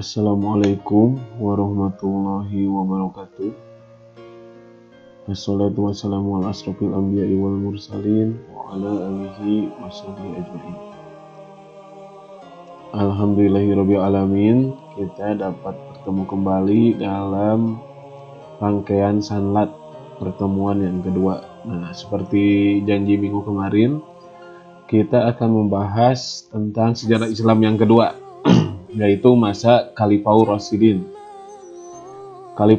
Assalamualaikum warahmatullahi wabarakatuh. Wassalatu wassalamu ala asrofil anbiya'i wal mursalin wa ala alihi washabihi ajma'in. Alhamdulillahirabbil alamin, kita dapat bertemu kembali dalam rangkaian sanlat pertemuan yang kedua. Nah, seperti janji minggu kemarin, kita akan membahas tentang sejarah Islam yang kedua, yaitu masa Khalifaur Rasyidin. Kali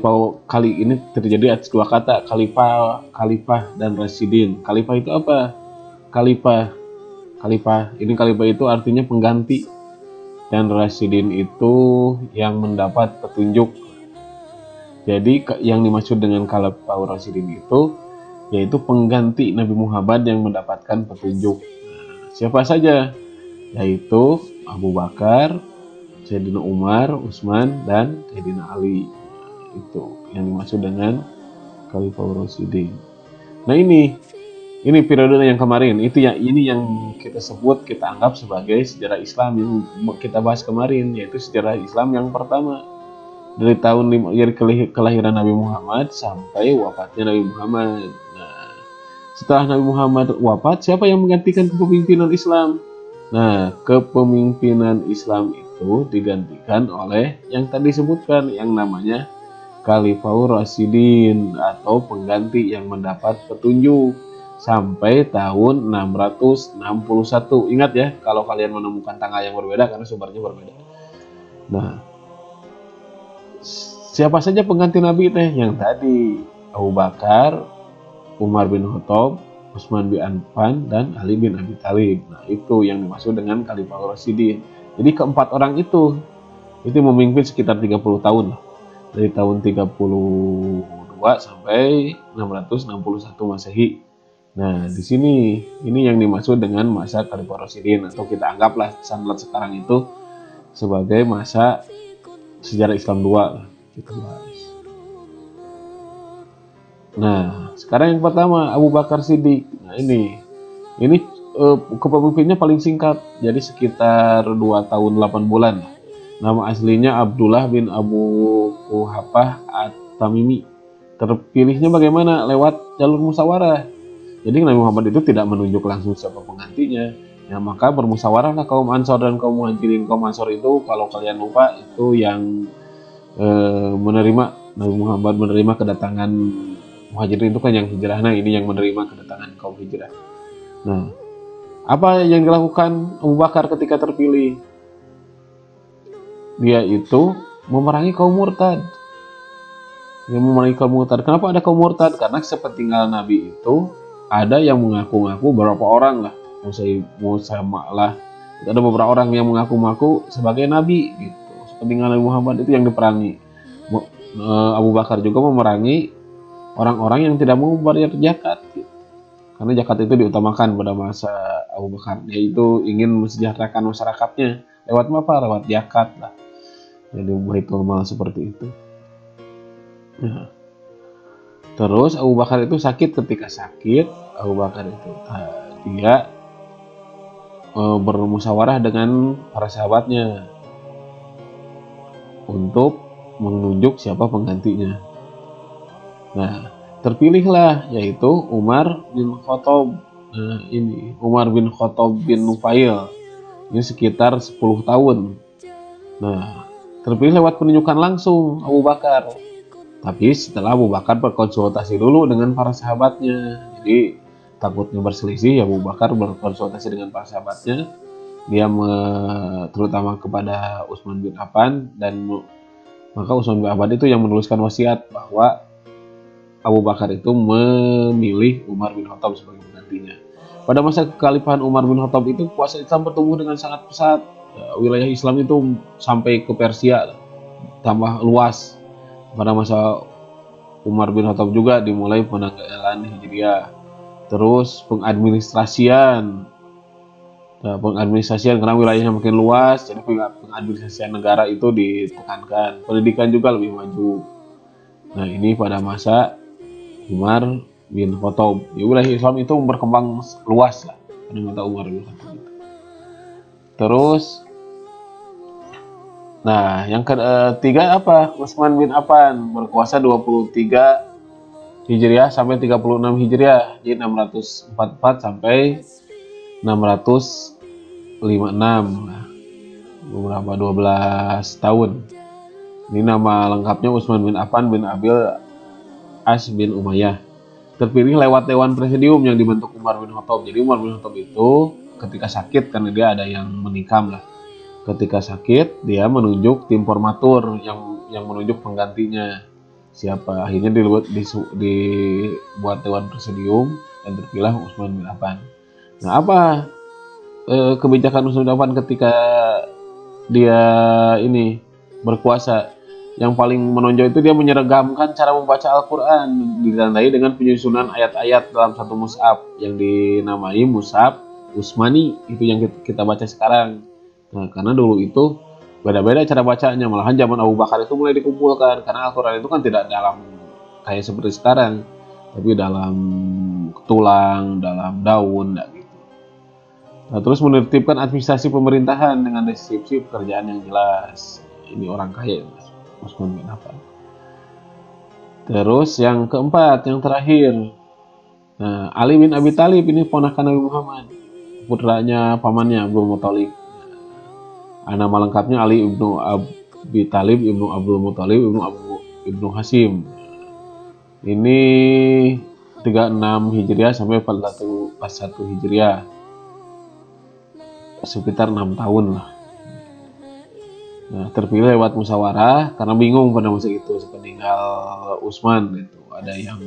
ini terjadi atas dua kata, khalifah dan Rasyidin. Khalifah itu apa? Khalifah itu artinya pengganti, dan Rasyidin itu yang mendapat petunjuk. Jadi yang dimaksud dengan Khalifaur Rasyidin itu yaitu pengganti Nabi Muhammad yang mendapatkan petunjuk. Siapa saja? Yaitu Abu Bakar, Sayyidina Umar, Utsman, dan Sayyidina Ali. Itu yang dimaksud dengan Khalifaur Rasyidin. Nah, ini periode yang kemarin, ini yang kita sebut, kita anggap sebagai sejarah Islam yang kita bahas kemarin, yaitu sejarah Islam yang pertama dari kelahiran Nabi Muhammad sampai wafatnya Nabi Muhammad. Nah, setelah Nabi Muhammad wafat, siapa yang menggantikan kepemimpinan Islam? Nah, kepemimpinan Islam itu digantikan oleh yang tadi disebutkan, yang namanya Khalifaur Rasyidin atau pengganti yang mendapat petunjuk sampai tahun 661. Ingat ya, kalau kalian menemukan tanggal yang berbeda karena sumbernya berbeda. Nah, siapa saja pengganti Nabi teh? Yang tadi Abu Bakar, Umar bin Khattab, Utsman bin Affan, dan Ali bin Abi Thalib. Nah, itu yang dimaksud dengan Khalifaur Rasyidin. Jadi keempat orang itu memimpin sekitar 30 tahun. Dari tahun 32 sampai 661 Masehi. Nah, di sini ini yang dimaksud dengan masa Khalifaur Rasyidin, atau kita anggaplah sanlat sekarang itu sebagai masa sejarah Islam 2 kita bahas. Nah, sekarang yang pertama Abu Bakar Siddiq. Nah, ini kepemimpinannya paling singkat, jadi sekitar 2 tahun 8 bulan. Nama aslinya Abdullah bin Abu Quhafah At-Tamimi. Terpilihnya bagaimana? Lewat jalur musyawarah. Jadi Nabi Muhammad itu tidak menunjuk langsung siapa penggantinya. Ya, maka bermusyawarahlah kaum Ansor dan kaum Muhajirin. Kaum Ansor itu, kalau kalian lupa, itu yang menerima, Nabi Muhammad menerima kedatangan Muhajirin itu kan yang hijrah. Nah, ini yang menerima kedatangan kaum hijrah. Nah, apa yang dilakukan Abu Bakar ketika terpilih? Dia itu memerangi kaum murtad. Kenapa ada kaum murtad? Karena sepeninggal Nabi itu ada yang mengaku-ngaku, beberapa orang lah, Musaimah lah. Ada beberapa orang yang mengaku-ngaku sebagai Nabi gitu. Sepeninggal Nabi Muhammad itu yang diperangi. Abu Bakar juga memerangi orang-orang yang tidak mau membayar zakat gitu. Karena zakat itu diutamakan pada masa Abu Bakar. Yaitu ingin mensejahterakan masyarakatnya. Lewat apa? Lewat zakat lah. Jadi Baitul Mal seperti itu. Nah, terus Abu Bakar itu sakit. Ketika sakit, Abu Bakar itu dia bermusyawarah dengan para sahabatnya untuk menunjuk siapa penggantinya. Nah, terpilihlah yaitu Umar bin Khattab. Nah, ini Umar bin Khattab bin Nufail. Ini sekitar 10 tahun. Nah, terpilih lewat penunjukan langsung Abu Bakar. Tapi setelah Abu Bakar berkonsultasi dulu dengan para sahabatnya. Jadi takutnya berselisih, Abu Bakar berkonsultasi dengan para sahabatnya. Dia terutama kepada Utsman bin Affan, dan maka Utsman bin Affan itu yang menuliskan wasiat bahwa Abu Bakar itu memilih Umar bin Khattab sebagai penggantinya. Pada masa kekhalifahan Umar bin Khattab itu kuasa Islam bertumbuh dengan sangat pesat. Wilayah Islam itu sampai ke Persia, tambah luas. Pada masa Umar bin Khattab juga dimulai penanggalan Hijriah. Terus pengadministrasian karena wilayahnya makin luas, jadi pengadministrasian negara itu ditekankan. Pendidikan juga lebih maju. Nah, ini pada masa Umar bin Khattab. Wilayah Islam itu berkembang luas lah pada masa Umar bin Khattab itu. Terus Nah, yang ketiga apa? Utsman bin Affan berkuasa 23 Hijriah sampai 36 Hijriah, jadi 644 sampai 656. Nah, beberapa 12 tahun. Ini nama lengkapnya Utsman bin Affan bin Abil As bin Umayyah. Terpilih lewat Dewan Presidium yang dibentuk Umar bin Khattab. Jadi Umar bin Khattab itu ketika sakit, karena dia ada yang menikam lah. Ketika sakit, dia menunjuk tim formatur yang menunjuk penggantinya siapa. Akhirnya dibuat Dewan Presidium dan terpilih Utsman bin Affan. Nah, apa kebijakan Utsman bin Affan ketika dia ini berkuasa? Yang paling menonjol itu dia menyeragamkan cara membaca Al-Quran, ditandai dengan penyusunan ayat-ayat dalam satu mushaf yang dinamai mushaf Utsmani, itu yang kita baca sekarang. Nah, karena dulu itu beda-beda cara bacanya, malahan zaman Abu Bakar itu mulai dikumpulkan, karena Al-Quran itu kan tidak dalam kayak seperti sekarang, tapi dalam tulang, dalam daun, gitu. Nah, terus menertibkan administrasi pemerintahan dengan deskripsi pekerjaan yang jelas. Ini orang kaya, Utsman bin Affan. Terus yang keempat, yang terakhir, nah, Ali bin Abi Thalib, ini ponakan Nabi Muhammad, putranya pamannya Abdul Muthalib. Nama lengkapnya Ali ibnu Abi Thalib ibnu Abdul Muthalib ibnu Hasim. Ini 36 Hijriah sampai 41 Hijriah, sekitar 6 tahun lah. Nah, terpilih lewat musyawarah karena bingung pada masa itu sepeninggal Utsman itu ada yang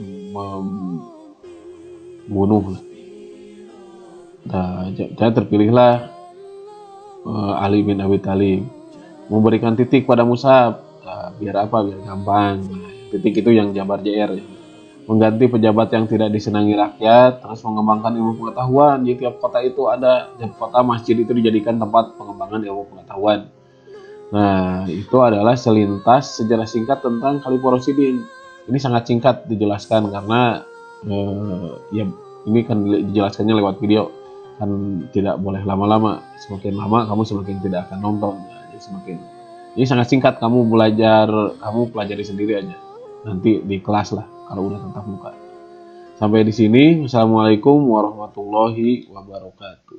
membunuh. Nah, jadi terpilihlah Ali bin Abi Thalib memberikan titik pada mushaf. Nah, biar apa? Biar gampang. Nah, titik itu yang jabar JR, mengganti pejabat yang tidak disenangi rakyat, terus mengembangkan ilmu pengetahuan. Di tiap kota itu ada, tiap kota masjid itu dijadikan tempat pengembangan ilmu pengetahuan. Nah, itu adalah selintas sejarah singkat tentang Khalifah Rasyidin. Ini sangat singkat dijelaskan karena ya ini kan dijelaskannya lewat video, kan tidak boleh lama-lama. Semakin lama kamu semakin tidak akan nonton. Nah, jadi ini sangat singkat, kamu pelajari sendiri aja. Nanti di kelas lah kalau udah tatap muka. Sampai di sini. Wassalamualaikum warahmatullahi wabarakatuh.